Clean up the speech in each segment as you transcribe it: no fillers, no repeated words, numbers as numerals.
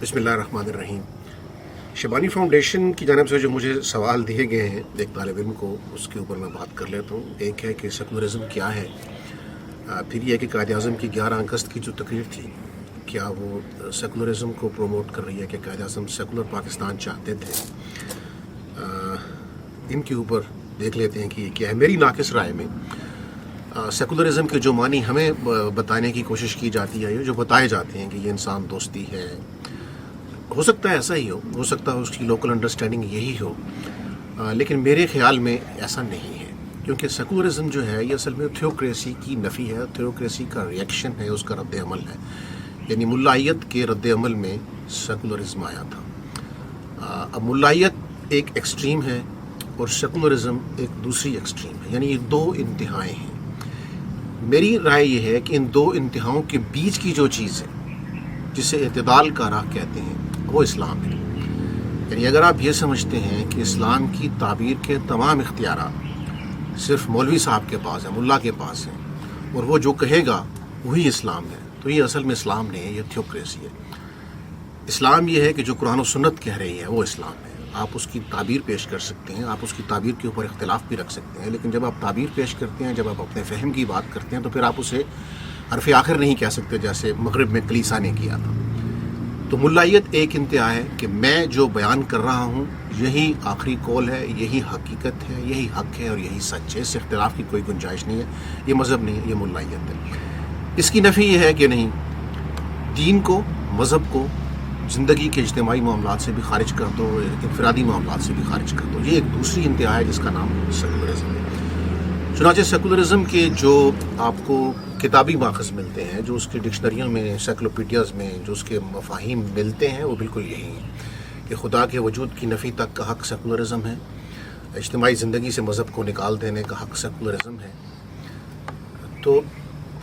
بسم اللہ الرحمن الرحیم۔ شبانی فاؤنڈیشن کی جانب سے جو مجھے سوال دیے گئے ہیں ایک طالب علم کو، اس کے اوپر میں بات کر لیتا ہوں۔ ایک ہے کہ سیکولرزم کیا ہے، پھر یہ کہ قائد اعظم کی 11 اگست کی جو تقریر تھی کیا وہ سیکولرزم کو پروموٹ کر رہی ہے کہ قائد اعظم سیکولر پاکستان چاہتے تھے۔ ان کے اوپر دیکھ لیتے ہیں کہ یہ کیا ہے۔ میری ناقص رائے میں سیکولرزم کے جو معنی ہمیں بتانے کی کوشش کی جاتی ہے، جو بتائے جاتے ہیں کہ یہ انسان دوستی ہے، ہو سکتا ہے ایسا ہی ہو سکتا ہے اس کی لوکل انڈرسٹینڈنگ یہی ہو، لیکن میرے خیال میں ایسا نہیں ہے، کیونکہ سیکولرزم جو ہے یہ اصل میں تھیوکریسی کی نفی ہے، تھیوکریسی کا ریئیکشن ہے، اس کا رد عمل ہے۔ یعنی ملائیت کے رد عمل میں سیکولرزم آیا تھا۔ اب ملائیت ایک ایکسٹریم ہے اور سیکولرزم ایک دوسری ایکسٹریم ہے، یعنی یہ دو انتہائیں ہیں۔ میری رائے یہ ہے کہ ان دو انتہاؤں کے بیچ کی جو چیز ہے، جسے اعتدال کا راہ کہتے ہیں، وہ اسلام ہے۔ یعنی اگر آپ یہ سمجھتے ہیں کہ اسلام کی تعبیر کے تمام اختیارات صرف مولوی صاحب کے پاس ہیں، ملا کے پاس ہیں، اور وہ جو کہے گا وہی اسلام ہے، تو یہ اصل میں اسلام نہیں ہے، یہ تھیوکریسی ہے۔ اسلام یہ ہے کہ جو قرآن و سنت کہہ رہی ہے وہ اسلام ہے۔ آپ اس کی تعبیر پیش کر سکتے ہیں، آپ اس کی تعبیر کے اوپر اختلاف بھی رکھ سکتے ہیں، لیکن جب آپ تعبیر پیش کرتے ہیں، جب آپ اپنے فہم کی بات کرتے ہیں، تو پھر آپ اسے حرف آخر نہیں کہہ سکتے جیسے مغرب میں کلیسا نے کیا تھا۔ تو ملائیت ایک انتہا ہے کہ میں جو بیان کر رہا ہوں یہی آخری قول ہے، یہی حقیقت ہے، یہی حق ہے اور یہی سچ ہے، اس سے اختلاف کی کوئی گنجائش نہیں ہے۔ یہ مذہب نہیں ہے، یہ ملائیت ہے۔ اس کی نفی یہ ہے کہ نہیں، دین کو، مذہب کو زندگی کے اجتماعی معاملات سے بھی خارج کر دو، انفرادی معاملات سے بھی خارج کر دو۔ یہ ایک دوسری انتہا ہے جس کا نام سیکولرزم ہے۔ چنانچہ سیکولرزم کے جو آپ کو کتابی ماخذ ملتے ہیں، جو اس کے ڈکشنریوں میں، انسائکلوپیڈیاز میں جو اس کے مفاہیم ملتے ہیں، وہ بالکل یہی ہیں کہ خدا کے وجود کی نفی تک کا حق سیکولرزم ہے، اجتماعی زندگی سے مذہب کو نکال دینے کا حق سیکولرزم ہے۔ تو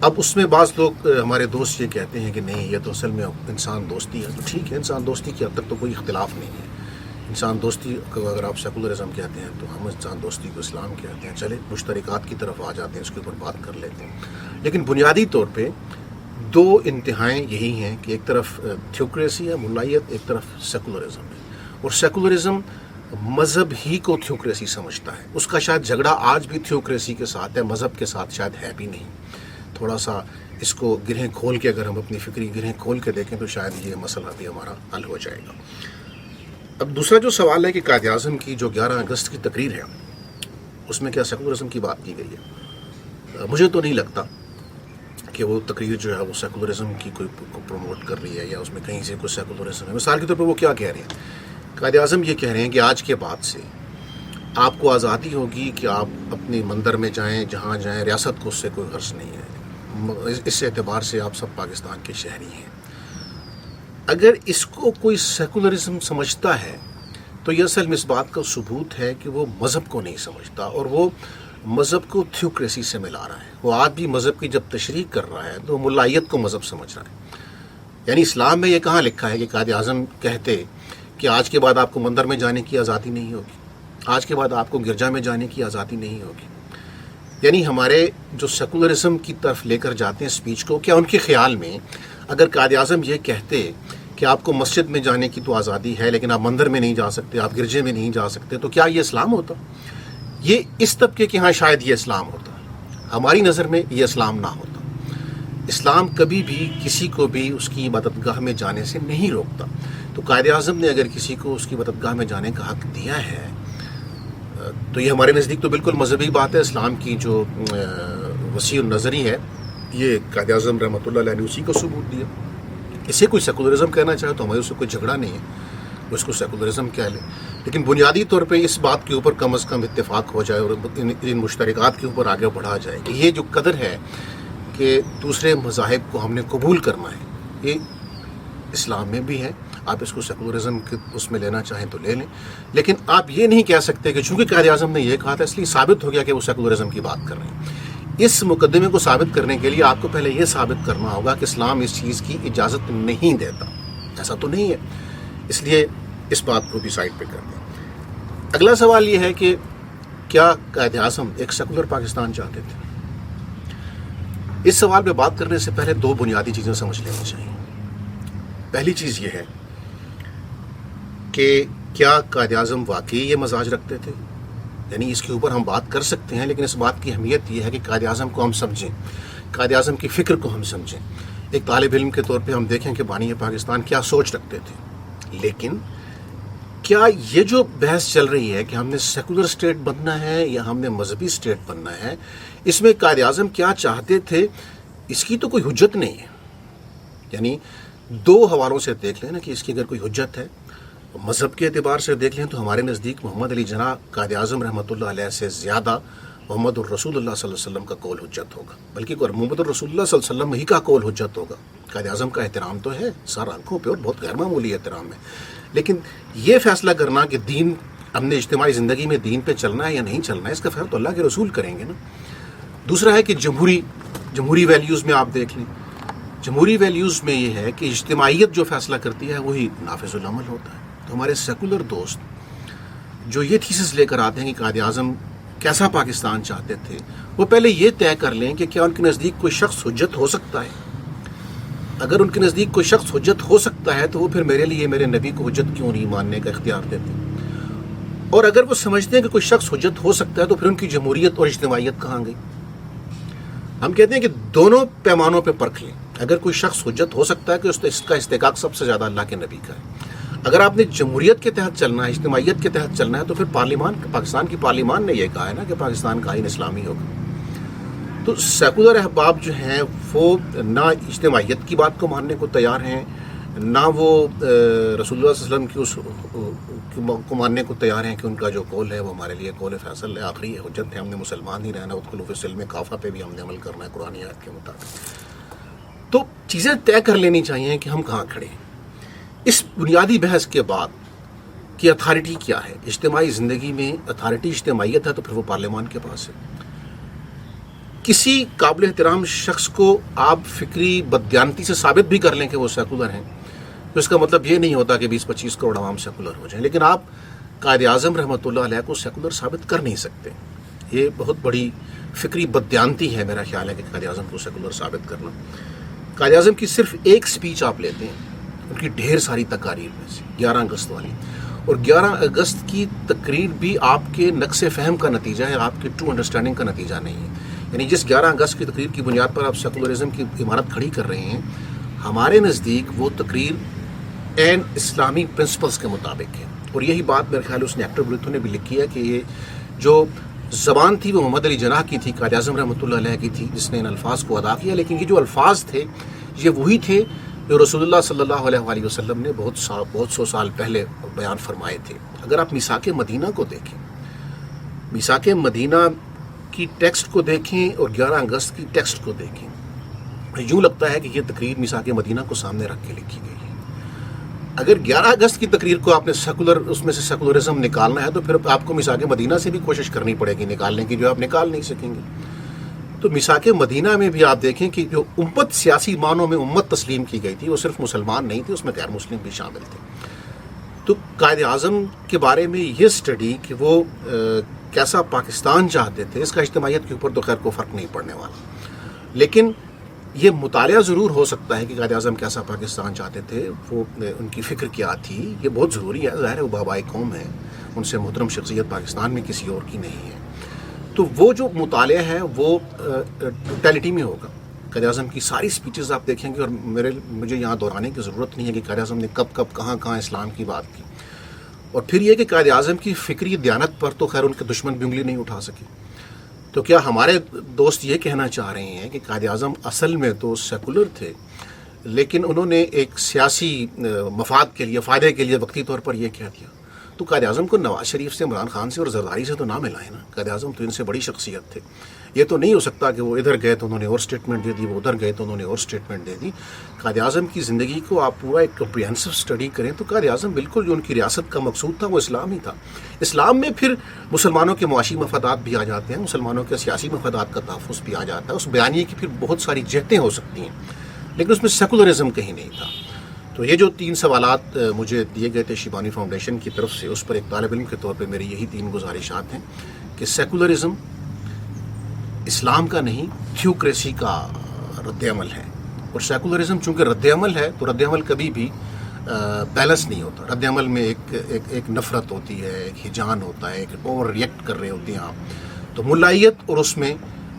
اب اس میں بعض لوگ ہمارے دوست یہ کہتے ہیں کہ نہیں، یہ تو اصل میں انسان دوستی ہے۔ تو ٹھیک ہے، انسان دوستی کی حد تک تو کوئی اختلاف نہیں ہے۔ انسان دوستی کو اگر آپ سیکولرزم کہتے ہیں تو ہم انسان دوستی کو اسلام کہتے ہیں۔ چلے مشترکات کی طرف آ جاتے ہیں، اس کے اوپر بات کر لیتے ہیں۔ لیکن بنیادی طور پہ دو انتہائیں یہی ہیں کہ ایک طرف تھیوکریسی ہے، ملائیت، ایک طرف سیکولرزم ہے۔ اور سیکولرزم مذہب ہی کو تھیوکریسی سمجھتا ہے۔ اس کا شاید جھگڑا آج بھی تھیوکریسی کے ساتھ ہے، مذہب کے ساتھ شاید ہے بھی نہیں۔ تھوڑا سا اس کو گرہیں کھول کے اگر ہم اپنی فکری گرہیں کھول کے دیکھیں تو شاید یہ مسئلہ بھی ہمارا حل ہو جائے گا۔ اب دوسرا جو سوال ہے کہ قائد اعظم کی جو 11 اگست کی تقریر ہے اس میں کیا سیکولرزم کی بات کی گئی ہے؟ مجھے تو نہیں لگتا کہ وہ تقریر جو ہے وہ سیکولرزم کی کوئی پروموٹ کر رہی ہے یا اس میں کہیں سے کوئی سیکولرزم ہے۔ مثال کے طور پر وہ کیا کہہ رہے ہیں؟ قائد اعظم یہ کہہ رہے ہیں کہ آج کے بعد سے آپ کو آزادی ہوگی کہ آپ اپنی مندر میں جائیں، جہاں جائیں، ریاست کو اس سے کوئی غرض نہیں ہے، اس اعتبار سے آپ سب پاکستان کے شہری ہیں۔ اگر اس کو کوئی سیکولرزم سمجھتا ہے تو یہ اصل میں اس بات کا ثبوت ہے کہ وہ مذہب کو نہیں سمجھتا، اور وہ مذہب کو تھیوکریسی سے ملا رہا ہے۔ وہ آج بھی مذہب کی جب تشریح کر رہا ہے تو ملائیت کو مذہب سمجھ رہا ہے۔ یعنی اسلام میں یہ کہاں لکھا ہے کہ قائد اعظم کہتے کہ آج کے بعد آپ کو مندر میں جانے کی آزادی نہیں ہوگی، آج کے بعد آپ کو گرجا میں جانے کی آزادی نہیں ہوگی۔ یعنی ہمارے جو سیکولرزم کی طرف لے کر جاتے ہیں اسپیچ کو، کیا ان کے خیال میں اگر قائد اعظم یہ کہتے کہ آپ کو مسجد میں جانے کی تو آزادی ہے لیکن آپ مندر میں نہیں جا سکتے، آپ گرجے میں نہیں جا سکتے، تو کیا یہ اسلام ہوتا؟ یہ اس طبقے کے ہاں شاید یہ اسلام ہوتا، ہماری نظر میں یہ اسلام نہ ہوتا۔ اسلام کبھی بھی کسی کو بھی اس کی عبادت گاہ میں جانے سے نہیں روکتا۔ تو قائد اعظم نے اگر کسی کو اس کی عبادت گاہ میں جانے کا حق دیا ہے تو یہ ہمارے نزدیک تو بالکل مذہبی بات ہے۔ اسلام کی جو وسیع النظری ہے، یہ قائد اعظم رحمۃ اللہ علیہ نے اسی کو ثبوت دیا۔ اسے کوئی سیکولرزم کہنا چاہے تو ہمارے اس سے کوئی جھگڑا نہیں ہے، وہ اس کو سیکولرزم کہہ لے، لیکن بنیادی طور پہ اس بات کے اوپر کم از کم اتفاق ہو جائے اور ان مشترکات کے اوپر آگے بڑھا جائے کہ یہ جو قدر ہے کہ دوسرے مذاہب کو ہم نے قبول کرنا ہے، یہ اسلام میں بھی ہے۔ آپ اس کو سیکولرزم کے اس میں لینا چاہیں تو لے لیں، لیکن آپ یہ نہیں کہہ سکتے کہ چونکہ قائد اعظم نے یہ کہا تھا اس لیے ثابت ہو گیا کہ وہ سیکولرزم کی بات کر رہے ہیں۔ اس مقدمے کو ثابت کرنے کے لیے آپ کو پہلے یہ ثابت کرنا ہوگا کہ اسلام اس چیز کی اجازت نہیں دیتا۔ ایسا تو نہیں ہے، اس لیے اس بات کو بھی سائڈ پہ کر دیں۔ اگلا سوال یہ ہے کہ کیا قائد اعظم ایک سیکولر پاکستان چاہتے تھے؟ اس سوال پہ بات کرنے سے پہلے دو بنیادی چیزیں سمجھ لینی چاہیے۔ پہلی چیز یہ ہے کہ کیا قائد اعظم واقعی یہ مزاج رکھتے تھے؟ یعنی اس کے اوپر ہم بات کر سکتے ہیں، لیکن اس بات کی اہمیت یہ ہے کہ قائد اعظم کو ہم سمجھیں، قائد اعظم کی فکر کو ہم سمجھیں. ایک طالب علم کے طور پہ ہم دیکھیں کہ بانی پاکستان کیا سوچ رکھتے تھے. لیکن کیا یہ جو بحث چل رہی ہے کہ ہم نے سیکولر اسٹیٹ بننا ہے یا ہم نے مذہبی اسٹیٹ بننا ہے، اس میں قائد اعظم کیا چاہتے تھے، اس کی تو کوئی حجت نہیں ہے. یعنی دو حوالوں سے دیکھ لیں نا کہ اس کی اگر کوئی حجت ہے. مذہب کے اعتبار سے دیکھ لیں تو ہمارے نزدیک محمد علی جناح قائد اعظم رحمۃ اللہ علیہ سے زیادہ محمد الرسول اللہ صلی اللہ علیہ وسلم کا قول حجت ہوگا، بلکہ محمد الرسول اللہ صلی اللہ علیہ وسلم ہی کا قول حجت ہوگا. قائد اعظم کا احترام تو ہے سر آنکھوں پہ اور بہت غیر معمولی احترام ہے، لیکن یہ فیصلہ کرنا کہ دین ہم نے اجتماعی زندگی میں دین پہ چلنا ہے یا نہیں چلنا ہے، اس کا فیصلہ تو اللہ کے رسول کریں گے نا. دوسرا ہے کہ جمہوری ویلیوز میں آپ دیکھ لیں، جمہوری ویلیوز میں یہ ہے کہ اجتماعیت جو فیصلہ کرتی ہے وہی نافذ العمل ہوتا ہے. تو ہمارے سیکولر دوست جو یہ تھیسس لے کر آتے ہیں کہ قائد اعظم کیسا پاکستان چاہتے تھے، وہ پہلے یہ طے کر لیں کہ کیا ان کے نزدیک کوئی شخص حجت ہو سکتا ہے. اگر ان کے نزدیک کوئی شخص حجت ہو سکتا ہے تو وہ پھر میرے لیے میرے نبی کو حجت کیوں نہیں ماننے کا اختیار دیتے. اور اگر وہ سمجھتے ہیں کہ کوئی شخص حجت ہو سکتا ہے تو پھر ان کی جمہوریت اور اجتماعیت کہاں گئی. ہم کہتے ہیں کہ دونوں پیمانوں پہ پرکھ لیں. اگر کوئی شخص حجت ہو سکتا ہے کہ اس کا استحقاق سب سے زیادہ اللہ کے نبی کا ہے. اگر آپ نے جمہوریت کے تحت چلنا ہے، اجتماعیت کے تحت چلنا ہے، تو پھر پاکستان کی پارلیمان نے یہ کہا ہے نا کہ پاکستان کا آئین اسلامی ہوگا. تو سیکولر احباب جو ہیں وہ نہ اجتماعیت کی بات کو ماننے کو تیار ہیں، نہ وہ رسول اللہ صلی اللہ علیہ وسلم کو ماننے کو تیار ہیں کہ ان کا جو قول ہے وہ ہمارے لیے قول فیصل ہے، آخری حجت ہے. ہم نے مسلمان ہی رہنا، ادخلوا فی السلم کافہ پہ بھی ہم نے عمل کرنا ہے قرآن آیات کے مطابق. تو چیزیں طے کر لینی چاہیے کہ ہم کہاں کھڑے ہیں. اس بنیادی بحث کے بعد کہ اتھارٹی کیا ہے اجتماعی زندگی میں، اتھارٹی اجتماعیت ہے تو پھر وہ پارلیمان کے پاس ہے. کسی قابل احترام شخص کو آپ فکری بددیانتی سے ثابت بھی کر لیں کہ وہ سیکولر ہیں، تو اس کا مطلب یہ نہیں ہوتا کہ 20-25 کروڑ عوام سیکولر ہو جائیں. لیکن آپ قائد اعظم رحمۃ اللہ علیہ کو سیکولر ثابت کر نہیں سکتے. یہ بہت بڑی فکری بددیانتی ہے میرا خیال ہے کہ قائد اعظم کو سیکولر ثابت کرنا. قائد اعظم کی صرف ایک سپیچ آپ لیتے ہیں ان کی ڈھیر ساری تقاریر میں سے، 11 اگست والی، اور 11 اگست کی تقریر بھی آپ کے نقص فہم کا نتیجہ ہے، آپ کے ٹرو انڈرسٹینڈنگ کا نتیجہ نہیں ہے. یعنی جس 11 اگست کی تقریر کی بنیاد پر آپ سیکولرزم کی عمارت کھڑی کر رہے ہیں، ہمارے نزدیک وہ تقریر این اسلامی پرنسپلز کے مطابق ہے. اور یہی بات میرے خیال اس نے ایکٹر بریتھو نے بھی لکھی ہے کہ یہ جو زبان تھی وہ محمد علی جناح کی تھی، قائد اعظم رحمۃ اللہ علیہ کی تھی، جس نے ان الفاظ کو ادا کیا. لیکن یہ جو الفاظ تھے یہ وہی تھے جو رسول اللہ صلی اللہ علیہ وآلہ وسلم نے بہت سو سال پہلے بیان فرمائے تھے. اگر آپ میثاق مدینہ کو دیکھیں، میثاق مدینہ کی ٹیکسٹ کو دیکھیں اور 11 اگست کی ٹیکسٹ کو دیکھیں، یوں لگتا ہے کہ یہ تقریر میثاق مدینہ کو سامنے رکھ کے لکھی گئی ہے. اگر 11 اگست کی تقریر کو آپ نے اس میں سے سیکولرزم نکالنا ہے تو پھر آپ کو میثاق مدینہ سے بھی کوشش کرنی پڑے گی نکالنے کی، جو آپ نکال نہیں سکیں گے. تو میثاق مدینہ میں بھی آپ دیکھیں کہ جو امت سیاسی معنوں میں امت تسلیم کی گئی تھی وہ صرف مسلمان نہیں تھے، اس میں غیر مسلم بھی شامل تھے. تو قائد اعظم کے بارے میں یہ سٹڈی کہ وہ کیسا پاکستان چاہتے تھے، اس کا اجتماعیت کے اوپر تو خیر کوئی فرق نہیں پڑنے والا. لیکن یہ مطالعہ ضرور ہو سکتا ہے کہ قائد اعظم کیسا پاکستان چاہتے تھے، وہ ان کی فکر کیا تھی. یہ بہت ضروری ہے، ظاہر ہے وہ بابائے قوم ہے، ان سے محترم شخصیت پاکستان میں کسی اور کی نہیں ہے. تو وہ جو مطالعہ ہے وہ ٹوٹیلٹی میں ہوگا. قائد اعظم کی ساری سپیچز آپ دیکھیں گے، اور مجھے یہاں دہرانے کی ضرورت نہیں ہے کہ قائد اعظم نے کب کہاں اسلام کی بات کی. اور پھر یہ کہ قائد اعظم کی فکری دیانت پر تو خیر ان کے دشمن بھی انگلی نہیں اٹھا سکے. تو کیا ہمارے دوست یہ کہنا چاہ رہے ہیں کہ قائد اعظم اصل میں تو سیکولر تھے، لیکن انہوں نے ایک سیاسی مفاد کے لیے، فائدے کے لیے وقتی طور پر یہ کہہ دیا؟ تو قائد اعظم کو نواز شریف سے، عمران خان سے اور زرداری سے تو نہ ملائیں نا. قائد اعظم تو ان سے بڑی شخصیت تھے. یہ تو نہیں ہو سکتا کہ وہ ادھر گئے تو انہوں نے اور سٹیٹمنٹ دے دی، وہ ادھر گئے تو انہوں نے اور سٹیٹمنٹ دے دی. قائد اعظم کی زندگی کو آپ پورا ایک کمپریہنسو اسٹڈی کریں تو قائد اعظم بالکل جو ان کی ریاست کا مقصود تھا وہ اسلام ہی تھا. اسلام میں پھر مسلمانوں کے معاشی مفادات بھی آ جاتے ہیں، مسلمانوں کے سیاسی مفادات کا تحفظ بھی آ جاتا ہے. اس بیانیے کی پھر بہت ساری جہتیں ہو سکتی ہیں، لیکن اس میں سیکولرزم کہیں نہیں تھا. تو یہ جو 3 سوالات مجھے دیے گئے تھے شیبانی فاؤنڈیشن کی طرف سے، اس پر ایک طالب علم کے طور پہ میری یہی 3 گزارشات ہیں کہ سیکولرزم اسلام کا نہیں، تھیوکریسی کا رد عمل ہے. اور سیکولرزم چونکہ رد عمل ہے تو رد عمل کبھی بھی بیلنس نہیں ہوتا. رد عمل میں ایک نفرت ہوتی ہے, ایک ہجان ہوتا ہے, ایک اوور ریئیکٹ کر رہے ہوتے ہیں آپ. تو ملائیت اور اس میں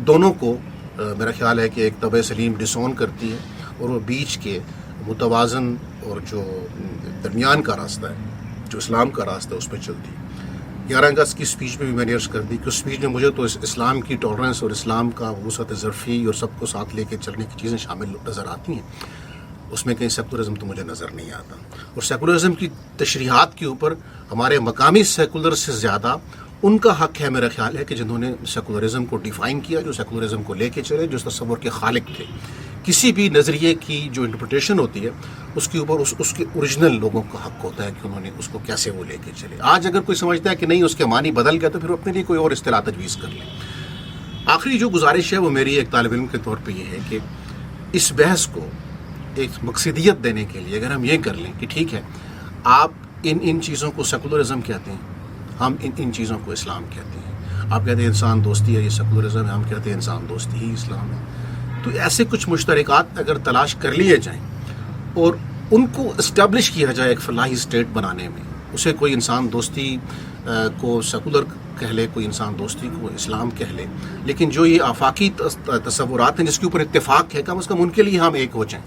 دونوں کو میرا خیال ہے کہ ایک طبع سلیم ڈسون کرتی ہے, اور وہ بیچ کے متوازن اور جو درمیان کا راستہ ہے, جو اسلام کا راستہ ہے, اس پہ چلتی ہے. 11 اگست کی اسپیچ میں بھی میں نے عرض کر دی کہ اس اسپیچ میں مجھے تو اسلام کی ٹالرنس اور اسلام کا وسعت ظرفی اور سب کو ساتھ لے کے چلنے کی چیزیں شامل نظر آتی ہیں. اس میں کہیں سیکولرزم تو مجھے نظر نہیں آتا. اور سیکولرزم کی تشریحات کے اوپر ہمارے مقامی سیکولر سے زیادہ ان کا حق ہے میرا خیال ہے کہ جنہوں نے سیکولرزم کو ڈیفائن کیا, جو سیکولرزم کو لے کے چلے, جو تصور کے خالق تھے. کسی بھی نظریے کی جو انٹرپریٹیشن ہوتی ہے اس کے اوپر اس کے اوریجنل لوگوں کا حق ہوتا ہے کہ انہوں نے اس کو کیسے وہ لے کے چلے. آج اگر کوئی سمجھتا ہے کہ نہیں اس کے معنی بدل گیا تو پھر اپنے لیے کوئی اور اصطلاح تجویز کر لیں. آخری جو گزارش ہے وہ میری ایک طالب علم کے طور پہ یہ ہے کہ اس بحث کو ایک مقصدیت دینے کے لیے اگر ہم یہ کر لیں کہ ٹھیک ہے آپ ان چیزوں کو سیکولرزم کہتے ہیں, ہم ان چیزوں کو اسلام کہتے ہیں. آپ کہتے ہیں انسان دوستی ہے یہ سیکولرزم ہے, ہم کہتے ہیں انسان دوستی ہی اسلام ہے. تو ایسے کچھ مشترکات اگر تلاش کر لیے جائیں اور ان کو اسٹیبلش کیا جائے ایک فلاحی اسٹیٹ بنانے میں, اسے کوئی انسان دوستی کو سیکولر کہہ لے, کوئی انسان دوستی کو اسلام کہہ لے, لیکن جو یہ آفاقی تصورات ہیں جس کے اوپر اتفاق ہے کم از کم ان کے لیے ہم ایک ہو جائیں,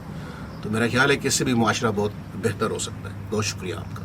تو میرا خیال ہے کہ اس سے بھی معاشرہ بہت بہتر ہو سکتا ہے. بہت شکریہ آپ کا.